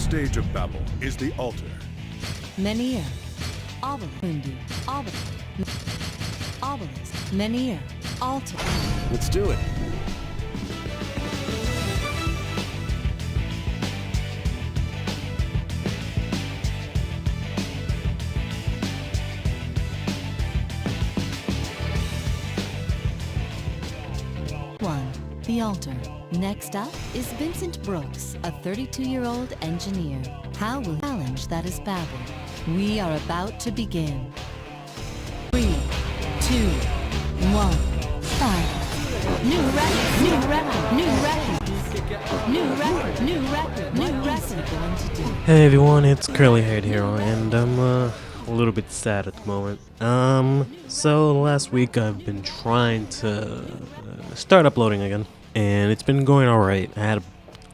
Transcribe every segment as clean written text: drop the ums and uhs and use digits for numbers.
stage of Babel is the altar. Menhir, Obelisk, Obelisk, Menhir, altar. Let's do it. One, the altar. Next up is Vincent Brooks, a 32-year-old engineer. How will challenge that is Babel? We are about to begin. 3, 2, 1, start. New record, new record, new record. New record, new record, new record. Going to do. Hey everyone, it's CurlyHairedHero, and I'm a little bit sad at the moment. So last week I've been trying to start uploading again, and it's been going alright. I had a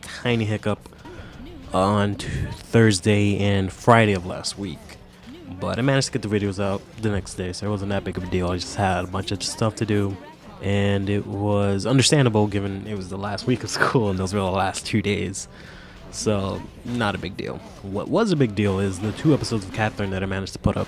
tiny hiccup on Thursday and Friday of last week, but I managed to get the videos out the next day, so it wasn't that big of a deal. I just had a bunch of stuff to do, and it was understandable given it was the last week of school and those were the last 2 days. So, not a big deal. What was a big deal is the 2 episodes of Catherine that I managed to put up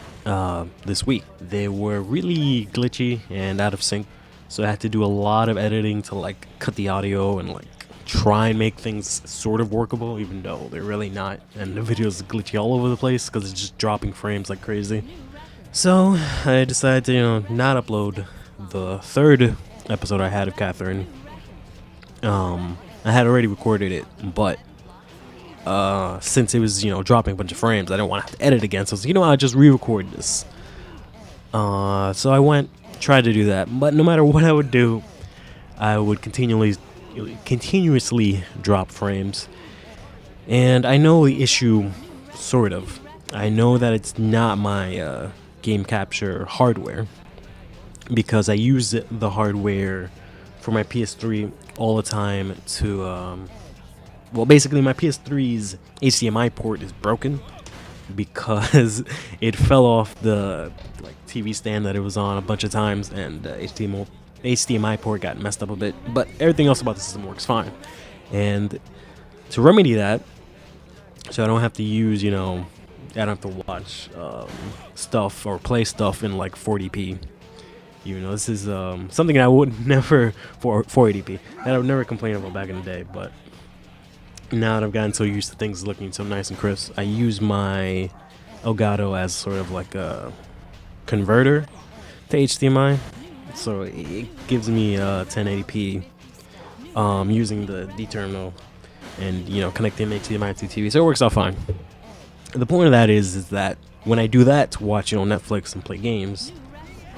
this week. They were really glitchy and out of sync, so I had to do a lot of editing to like cut the audio and like try and make things sort of workable, even though they're really not. And the video is glitchy all over the place because it's just dropping frames like crazy. So, I decided to, not upload the 3rd episode I had of Catherine. I had already recorded it, but since it was, dropping a bunch of frames, I didn't want to have to edit again, so I was like, I'll just re-record this. So I tried to do that, but no matter what I would do, I would continuously drop frames. And I know the issue, sort of. I know that it's not my game capture hardware, because I use the hardware for my PS3 all the time to well, basically my PS3's HDMI port is broken because it fell off the TV stand that it was on a bunch of times, and HDMI port got messed up a bit, but everything else about the system works fine. And to remedy that, so I don't have to use, I don't have to watch stuff or play stuff in 40p. This is something I would never, for 480p, that I would never complain about back in the day, but now that I've gotten so used to things looking so nice and crisp, I use my Elgato as sort of like a converter to HDMI. So it gives me 1080p using the D terminal and connecting HDMI to TV, so it works out fine. The point of that is that when I do that to watch Netflix and play games,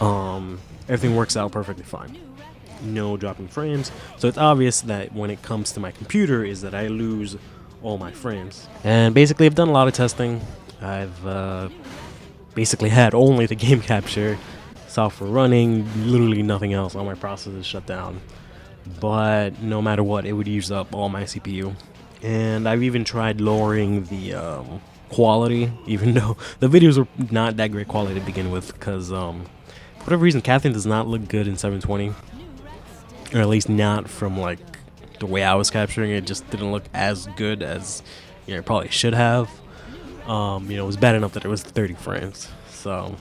everything works out perfectly fine. No dropping frames, so it's obvious that when it comes to my computer is that I lose all my frames. And basically I've done a lot of testing. I've basically had only the game capture software running, literally nothing else. All my processors shut down, but no matter what, it would use up all my CPU. And I've even tried lowering the quality, even though the videos were not that great quality to begin with, because for whatever reason Catherine does not look good in 720. Or at least not from the way I was capturing it. Just didn't look as good as it probably should have. It was bad enough that it was 30 frames. So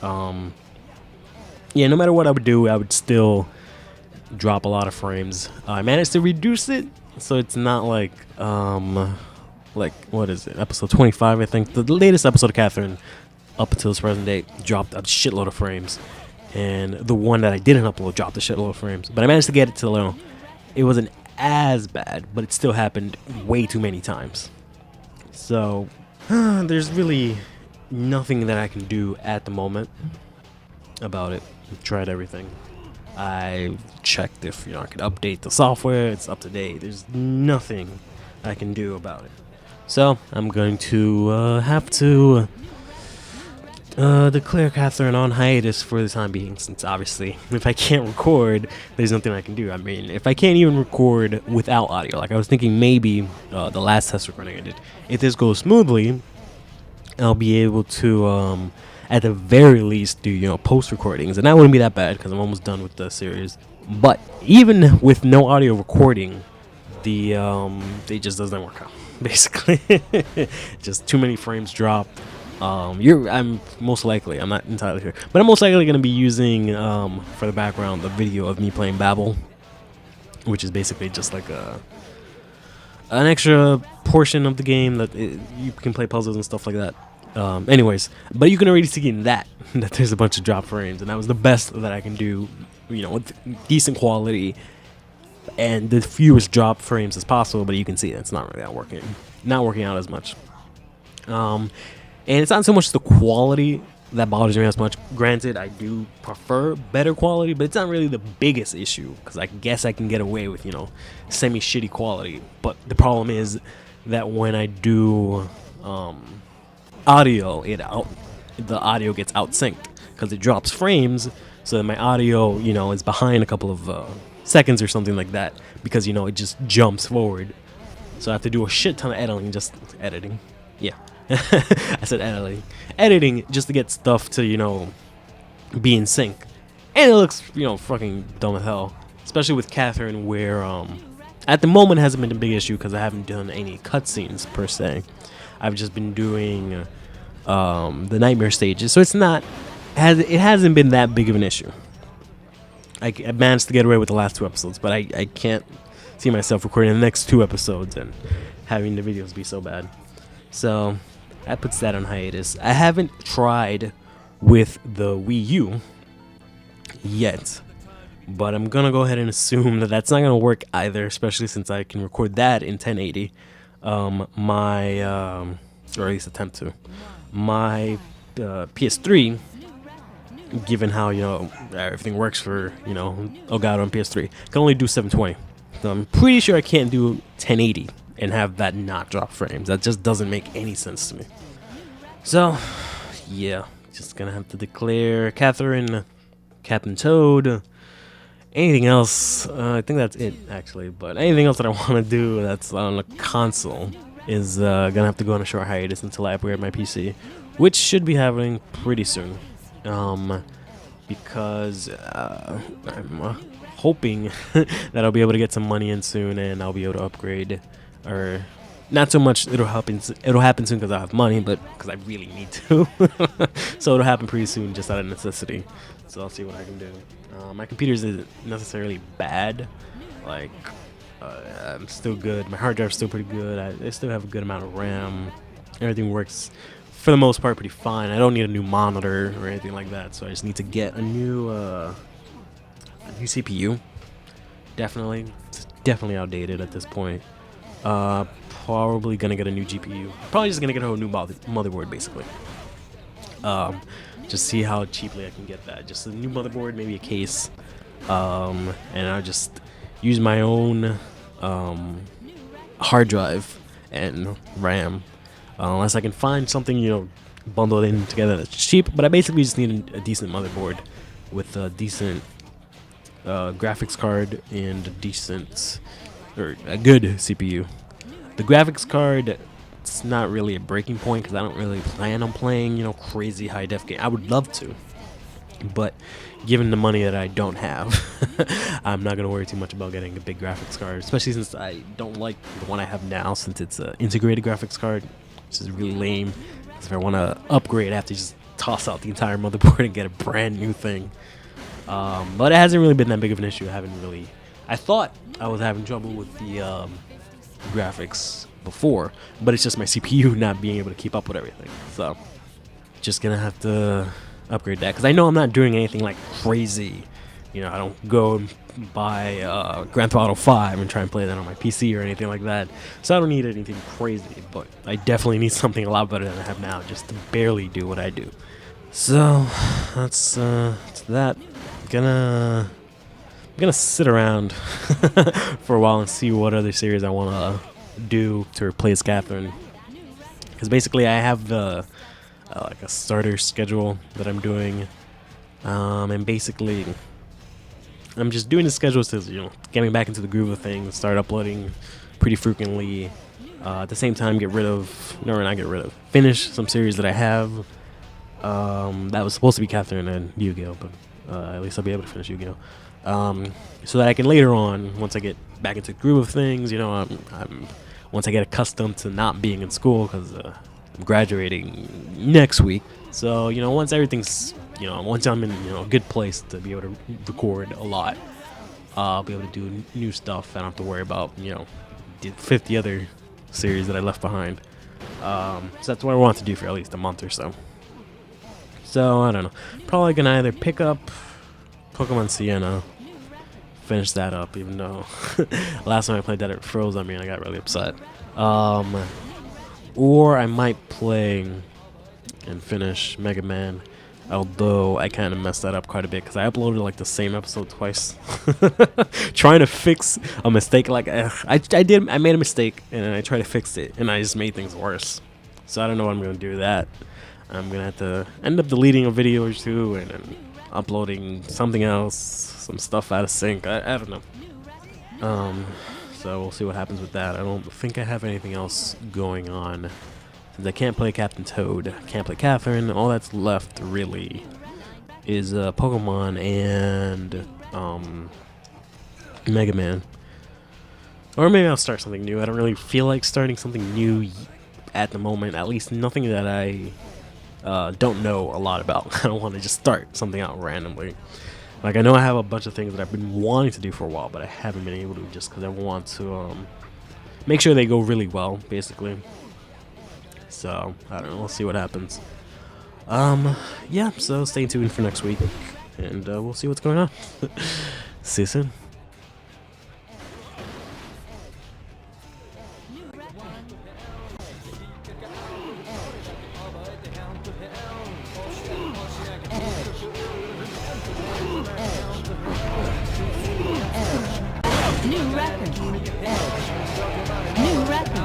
yeah, no matter what I would do, I would still drop a lot of frames. I managed to reduce it, so it's not what is it, episode 25 I think. The latest episode of Catherine up until this present date dropped a shitload of frames. And the one that I didn't upload dropped a shitload of frames. But I managed to get it to, it wasn't as bad, but it still happened way too many times. So, there's really nothing that I can do at the moment about it. I've tried everything. I checked if, I could update the software. It's up to date. There's nothing I can do about it. So, I'm going to have to declare Catherine on hiatus for the time being, since obviously if I can't record, there's nothing I can do. I mean, if I can't even record without audio, I was thinking maybe the last test recording I did, if this goes smoothly, I'll be able to at the very least do post recordings, and that wouldn't be that bad because I'm almost done with the series. But even with no audio recording, it just doesn't work out. Basically, just too many frames drop. I'm most likely, I'm not entirely sure, but I'm most likely going to be using for the background the video of me playing Babel, which is basically just like an extra portion of the game that you can play puzzles and stuff like that. Anyways, but you can already see in that there's a bunch of drop frames, and that was the best that I can do, with decent quality and the fewest drop frames as possible. But you can see it's not really not working out as much. And it's not so much the quality that bothers me as much. Granted, I do prefer better quality, but it's not really the biggest issue, because I guess I can get away with semi-shitty quality. But the problem is that when I do audio, the audio gets outsynced because it drops frames, so that my audio is behind a couple of seconds or something like that, because it just jumps forward. So I have to do a shit ton of editing. Yeah. I said editing just to get stuff to be in sync, and it looks fucking dumb as hell, especially with Catherine, where at the moment hasn't been a big issue because I haven't done any cutscenes per se. I've just been doing the nightmare stages, so it hasn't been that big of an issue. I managed to get away with the last 2 episodes, but I can't see myself recording the next 2 episodes and having the videos be so bad. So that puts that on hiatus. I haven't tried with the Wii U yet, but I'm gonna go ahead and assume that that's not gonna work either, especially since I can record that in 1080. Or at least attempt to. My PS3, given how everything works for Elgato on PS3, can only do 720. So I'm pretty sure I can't do 1080 and have that not drop frames. That just doesn't make any sense to me. So, yeah, just gonna have to declare Catherine, Captain Toad. Anything else? I think that's it, actually. But anything else that I want to do that's on a console is gonna have to go on a short hiatus until I upgrade my PC, which should be happening pretty soon. Because I'm hoping that I'll be able to get some money in soon, and I'll be able to upgrade. Or not so much it'll happen soon because I have money, but because I really need to. So it'll happen pretty soon, just out of necessity. So I'll see what I can do. My computer isn't necessarily bad. Like, I'm still good. My hard drive's still pretty good. I still have a good amount of RAM. Everything works for the most part pretty fine. I don't need a new monitor or anything like that, so I just need to get a new CPU. It's definitely outdated at this point. Probably gonna get a new GPU. Probably just gonna get a new motherboard, basically. Just see how cheaply I can get that. Just a new motherboard, maybe a case, and I'll just use my own hard drive and RAM, unless I can find something bundled in together that's cheap. But I basically just need a decent motherboard with a decent graphics card and a good CPU. The graphics card, it's not really a breaking point because I don't really plan on playing, crazy high def game. I would love to, but given the money that I don't have, I'm not gonna worry too much about getting a big graphics card, especially since I don't like the one I have now, since it's an integrated graphics card, which is really lame. Because if I want to upgrade, I have to just toss out the entire motherboard and get a brand new thing. But it hasn't really been that big of an issue. I thought I was having trouble with the graphics before, but it's just my CPU not being able to keep up with everything. So just gonna have to upgrade that, because I know I'm not doing anything like crazy. I don't go and buy Grand Theft Auto 5 and try and play that on my PC or anything like that. So I don't need anything crazy, but I definitely need something a lot better than I have now, just to barely do what I do. So that's that. I'm gonna sit around for a while and see what other series I want to do to replace Catherine, because basically I have the like a starter schedule that I'm doing, and basically I'm just doing the schedule to getting back into the groove of things, start uploading pretty frequently, at the same time finish some series that I have. That was supposed to be Catherine and Yu-Gi-Oh, but at least I'll be able to finish Yu-Gi-Oh. so that I can later on, once I get back into the groove of things, you know, once I get accustomed to not being in school, because I'm graduating next week. So, you know, once everything's, you know, once I'm in, you know, a good place to be able to record a lot, I'll be able to do new stuff. I don't have to worry about, you know, the 50 other series that I left behind. So that's what I want to do for at least a month or so. So, I don't know. Probably gonna either pick up Pokemon Sienna, finish that up, even though last time I played that it froze on me and I got really upset. Or I might play and finish Mega Man, although I kind of messed that up quite a bit because I uploaded like the same episode twice, trying to fix a mistake. Like I made a mistake and I tried to fix it and I just made things worse. So I don't know what I'm gonna do with that. I'm gonna have to end up deleting a video or two and then uploading something else, some stuff out of sync. I don't know. So we'll see what happens with that. I don't think I have anything else going on. Since I can't play Captain Toad, can't play Catherine, all that's left really is Pokemon and Mega Man. Or maybe I'll start something new. I don't really feel like starting something new at the moment. At least nothing that I don't know a lot about. I don't want to just start something out randomly. Like, I know I have a bunch of things that I've been wanting to do for a while, but I haven't been able to just because I want to make sure they go really well, basically. So, I don't know. We'll see what happens. Yeah, so stay tuned for next week, and we'll see what's going on. See you soon. New record. New record. New record.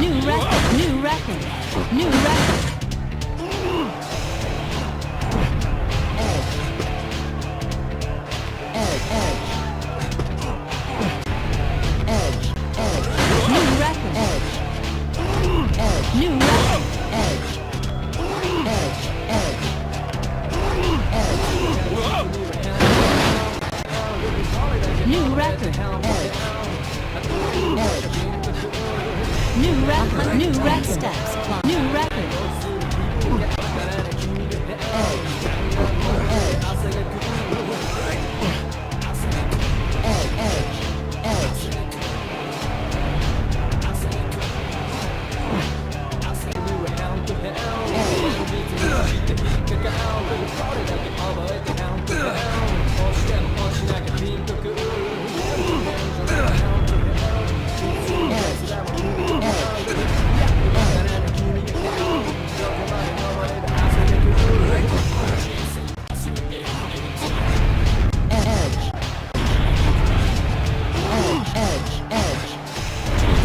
New record. New record. New record. New record. New record. New record. Steps. New record.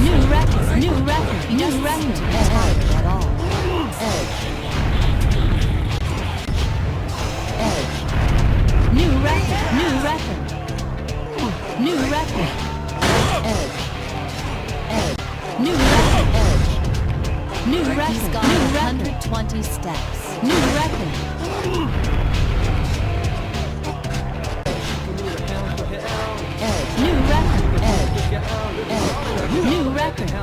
New record. He doesn't seem to be tired at all. New record. New record. New record. New record. New record. He's gone 120 steps. New record. New record. New record. New record.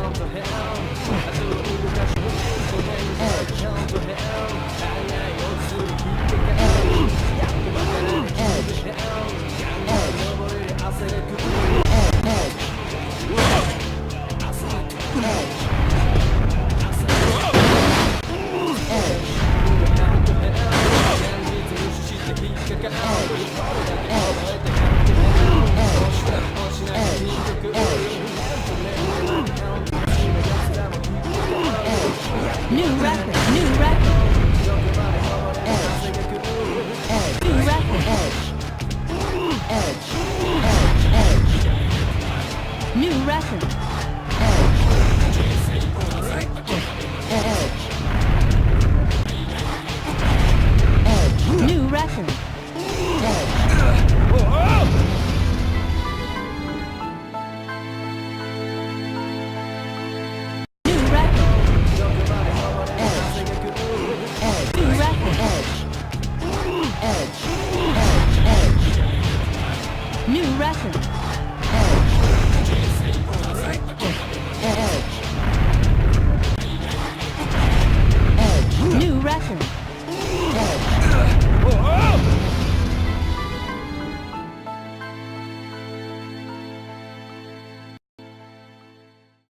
New record. New record. New record. New record.